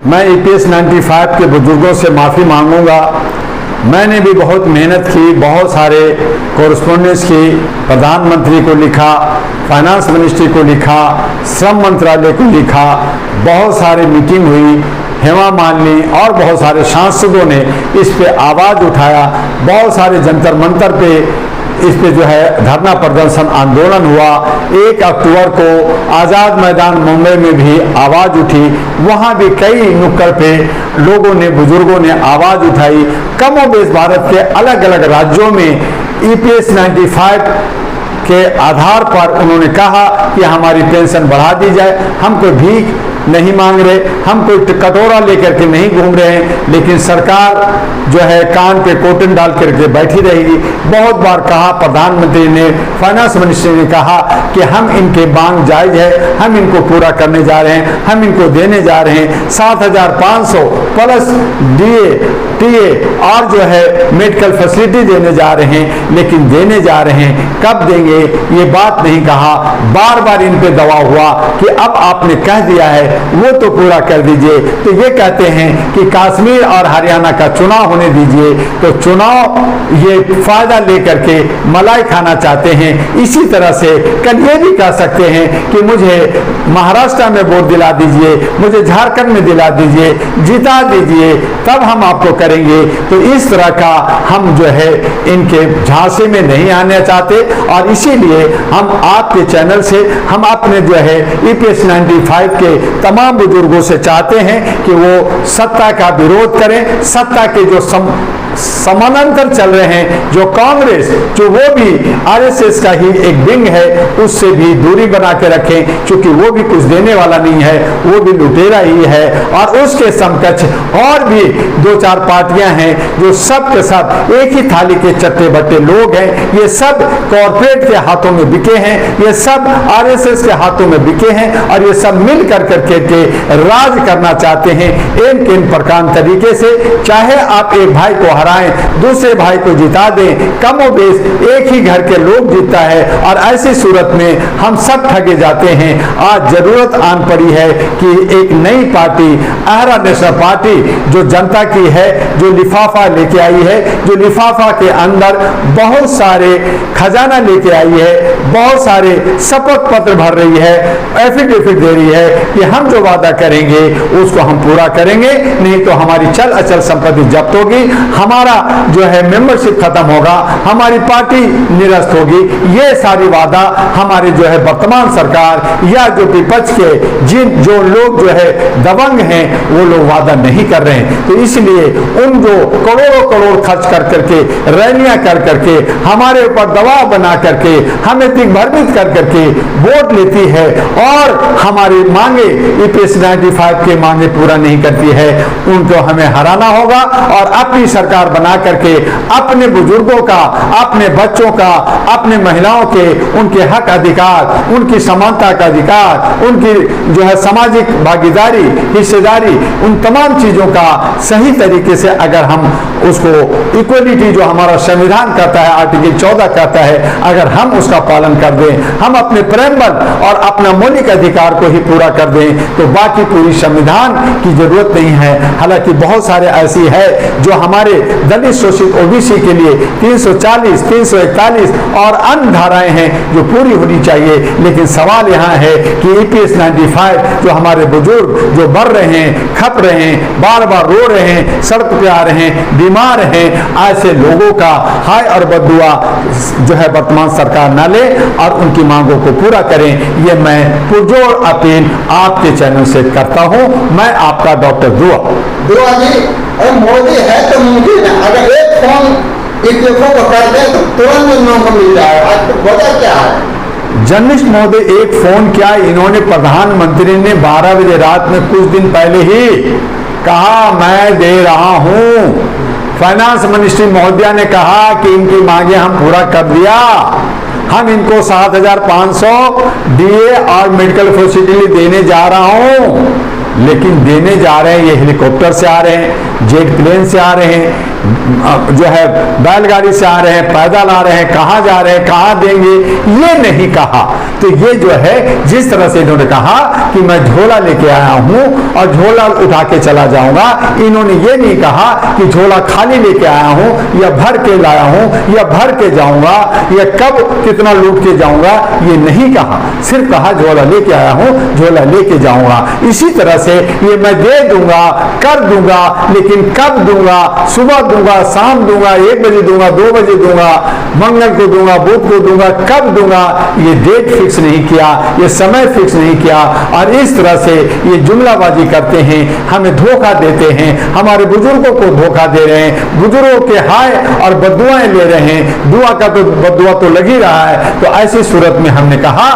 मैं EPS 95 के बुजुर्गों से माफ़ी मांगूंगा। मैंने भी बहुत मेहनत की, बहुत सारे कॉरेस्पॉन्डेंस की, प्रधानमंत्री को लिखा, फाइनेंस मिनिस्ट्री को लिखा, श्रम मंत्रालय को लिखा, बहुत सारे मीटिंग हुई, हेमा मालिनी और बहुत सारे सांसदों ने इस पे आवाज़ उठाया, बहुत सारे जंतर मंतर पे इस पे जो है धरना प्रदर्शन आंदोलन हुआ। 1 अक्टूबर को आज़ाद मैदान मुंबई में भी आवाज़ उठी, वहाँ भी कई नुक्कड़ पे लोगों ने, बुजुर्गों ने आवाज़ उठाई। कमोबेश भारत के अलग अलग राज्यों में EPS 95 के आधार पर उन्होंने कहा कि हमारी पेंशन बढ़ा दी जाए। हम कोई भीख नहीं मांग रहे, हम कोई कटोरा लेकर के नहीं घूम रहे हैं, लेकिन सरकार जो है कान पे कोटन डाल करके बैठी रहेगी। बहुत बार कहा, प्रधानमंत्री ने, फाइनेंस मिनिस्ट्री ने कहा कि हम इनके मांग जायज है, हम इनको पूरा करने जा रहे हैं, हम इनको देने जा रहे हैं 7,500 प्लस DA TA और जो है मेडिकल फैसिलिटी देने जा रहे हैं, लेकिन देने जा रहे हैं, कब देंगे ये बात नहीं कहा। बार बार इन पे दबाव हुआ कि अब आपने कह दिया है वो तो पूरा कर दीजिए। तो ये कहते हैं कि कश्मीर और हरियाणा का चुनाव होने दीजिए, तो चुनाव ये फायदा लेकर के मलाई खाना चाहते हैं। इसी तरह से कल ये भी कह सकते हैं कि मुझे महाराष्ट्र में वोट दिला दीजिए, मुझे झारखंड में दिला दीजिए, जिता दीजिए, तब हम आपको करेंगे। तो इस तरह का हम जो है इनके झांसे में नहीं आना चाहते, और इसीलिए हम आपके चैनल से हम अपने जो है EPS 95 के तमाम बुजुर्गों से चाहते हैं कि वो सत्ता का विरोध करें। सत्ता के जो समानांतर चल रहे हैं, जो कांग्रेस, जो वो भी RSS का ही एक विंग है, उससे भी दूरी बना के रखें, क्योंकि वो भी कुछ देने वाला नहीं है, वो भी लुटेरा ही है। और उसके समकक्ष और भी 2-4 पार्टियां हैं जो सब के सब एक ही थाली के चट्टे बट्टे लोग हैं। ये सब कॉर्पोरेट के हाथों में बिके हैं, ये सब RSS के हाथों में बिके हैं, और ये सब मिल कर करके राज करना चाहते हैं इन किन प्रकार तरीके से। चाहे आप एक भाई को हराएं, दूसरे भाई को जिता दें, कमोबेश एक ही घर के लोग जीतता है, और ऐसी सूरत में हम सब ठगे जाते हैं। आज जरूरत आन पड़ी है कि एक नई पार्टी, आहरा नेशनल पार्टी, जो जनता की है, जो लिफाफा लेके आई है, जो लिफाफा के अंदर बहुत सारे खजाना लेके आई है, बहुत सारे शपथ पत्र भर रही है, एफिडेविट दे रही है कि हम जो वादा करेंगे उसको हम पूरा करेंगे, नहीं तो हमारी चल अचल संपत्ति जब्त होगी, हमारा जो है मेंबरशिप खत्म होगा, हमारी पार्टी निरस्त होगी। ये सारी वादा हमारे जो है वर्तमान सरकार या जो विपक्ष के जो लोग जो है दबंग हैं, वो लोग वादा नहीं कर रहे हैं। तो इसलिए उन जो करोड़ों करोड़ खर्च कर करके, रैलियां कर करके, हमारे ऊपर दबाव बना करके, हमें दिग्भ्रमित कर करके वोट लेती है और हमारी मांगे EPS 95 के मांगे पूरा नहीं करती है, उनको हमें हराना होगा। और अपनी सरकार बना करके अपने बुजुर्गों का, अपने बच्चों का, अपने महिलाओं के उनके हक अधिकार, उनकी समानता का अधिकार, उनकी जो है सामाजिक भागीदारी, हिस्सेदारी, उन तमाम चीजों का सही तरीके से अगर हम उसको इक्वलिटी जो हमारा संविधान कहता है, आर्टिकल 14 कहता है, अगर हम उसका पालन कर दें, हम अपने प्रेमबल और अपना मौलिक अधिकार को ही पूरा कर दें, तो बाकी पूरी संविधान की जरूरत नहीं है। हालांकि बहुत सारे ऐसी है जो हमारे दलित शोषित OBC के लिए 340, 341 और अन्य धाराएं हैं जो पूरी होनी चाहिए। लेकिन सवाल यहाँ है कि EPS 95 जो हमारे बुजुर्ग जो मर रहे हैं, खप रहे हैं, बार बार रो रहे हैं, सड़क पे आ रहे हैं, बीमार हैं, ऐसे लोगों का हाय और बददुआ जो है वर्तमान सरकार न ले और उनकी मांगों को पूरा करें। ये मैं पुरजोर अपील आपके चैनल से करता हूं। मैं आपका डॉक्टर दुआ जी। अरे मोदी है तो मुमकिन है, अगर एक फोन इतने को कर दे तो तुरंत इन लोगों को मिल जाएगा। आज तो वजह क्या है? जर्नलिस्ट महोदय, एक फोन क्या, इन्होंने प्रधानमंत्री ने 12 बजे रात में कुछ दिन पहले ही कहा मैं दे रहा हूं। फाइनेंस मिनिस्ट्री महोदया ने कहा कि इनकी मांगे हम पूरा कर दिया, हम इनको 7,500 DA और मेडिकल फैसिलिटी देने जा रहा हूं। लेकिन देने जा रहे हैं, ये हेलीकॉप्टर से आ रहे हैं, जेट प्लेन से आ रहे हैं, जो है बैलगाड़ी से आ रहे हैं, पैदल आ रहे हैं, कहाँ जा रहे हैं, कहाँ देंगे, ये नहीं कहा। तो ये जो है जिस तरह से इन्होंने कहा कि मैं झोला लेके आया हूं और झोला उठा के चला जाऊंगा, इन्होंने ये नहीं कहा कि झोला खाली लेके आया हूं या भर के लाया हूं या भर के जाऊंगा या कब कितना लूट के जाऊंगा, ये नहीं कहा। सिर्फ कहा झोला लेके आया हूं, झोला लेके जाऊंगा। इसी तरह से ये मैं दे दूंगा, कर दूंगा, लेकिन कब दूंगा, सुबह दूंगा, शाम दूंगा, 1 बजे दूंगा, 2 बजे दूंगा, मंगल को दूंगा, बुध को दूंगा, कब दूंगा, ये डेट फिक्स नहीं किया, ये समय फिक्स नहीं किया। और इस तरह से ये जुमलाबाजी करते हैं, हमें धोखा देते हैं, हमारे बुजुर्गों को धोखा दे रहे हैं, बुजुर्गों के हाय और बदुआएं ले रहे हैं। दुआ का तो बदुआ तो लग ही रहा है। तो ऐसी सूरत में हमने कहा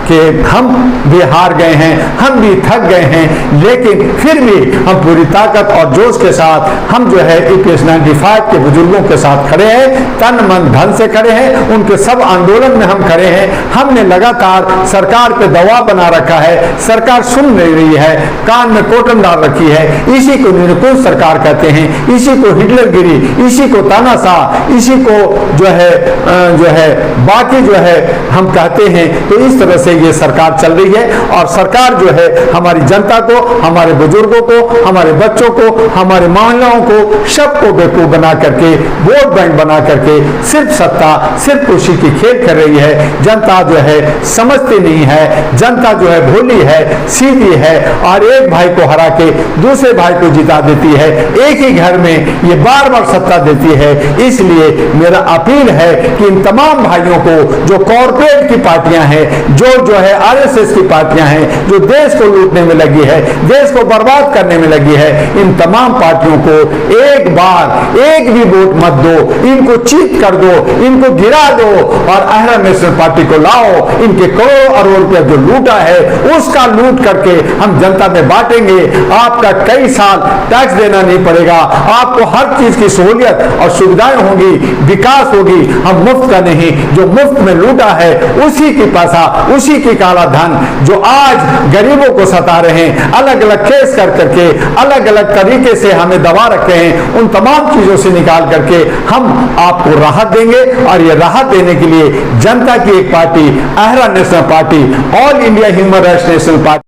कि हम भी हार गए हैं, हम भी थक गए हैं, लेकिन फिर भी हम पूरी ताकत और जोश के साथ हम जो है EPS 95 के बुजुर्गों के साथ खड़े हैं, तन मन धन से खड़े हैं, उनके सब आंदोलन में हम खड़े हैं। हमने लगातार सरकार पे दबाव बना रखा है, सरकार सुन नहीं रही है, कान में कोटन डाल रखी है। इसी को निरंकुश सरकार कहते हैं, इसी को हिटलरगिरी, इसी को तानाशाह, इसी को जो है बाकी जो है हम कहते हैं। तो इस तरह से ये सरकार चल रही है और सरकार जो है हमारी जनता को, हमारे बुजुर्गों को, हमारे बच्चों को, हमारे महिलाओं को, सबको बेवकूफ बना करके, वोट बैंक बना करके सिर्फ सत्ता, सिर्फ खुशी की खेल कर रही है। जनता जो है समझती नहीं है, जनता जो है भोली है, सीधी है और एक भाई को हरा के दूसरे भाई को जिता देती है। एक ही घर में ये बार बार सत्ता देती है। इसलिए मेरा अपील है कि इन तमाम भाइयों को, जो कॉर्पोरेट की पार्टियां हैं, जो है RSS की पार्टियां हैं, जो देश को लूटने में लगी है, देश को बर्बाद करने में लगी है, इन तमाम पार्टियों को एक बार एक भी वोट मत दो, इनको चीट कर दो, इनको गिरा दो और अहरा नेशनल पार्टी को लाओ। इनके करोड़ों अरबों रुपया जो लूटा है उसका लूट करके हम जनता में बांटेंगे। आपका कई साल टैक्स देना नहीं पड़ेगा, आपको हर चीज की सहूलियत और सुविधाएं होगी, विकास होगी। हम मुफ्त का नहीं, जो मुफ्त में लूटा है उसी की पैसा, उसी की काला धन जो आज गरीबों को सता रहे हैं, अलग अलग केस कर करके, अलग अलग तरीके से हमें दबा रखे हैं, उन तमाम चीजों से निकाल करके हम आपको राहत देंगे। और ये राहत देने के लिए जनता की एक पार्टी, अहरा national party, all India human rights national party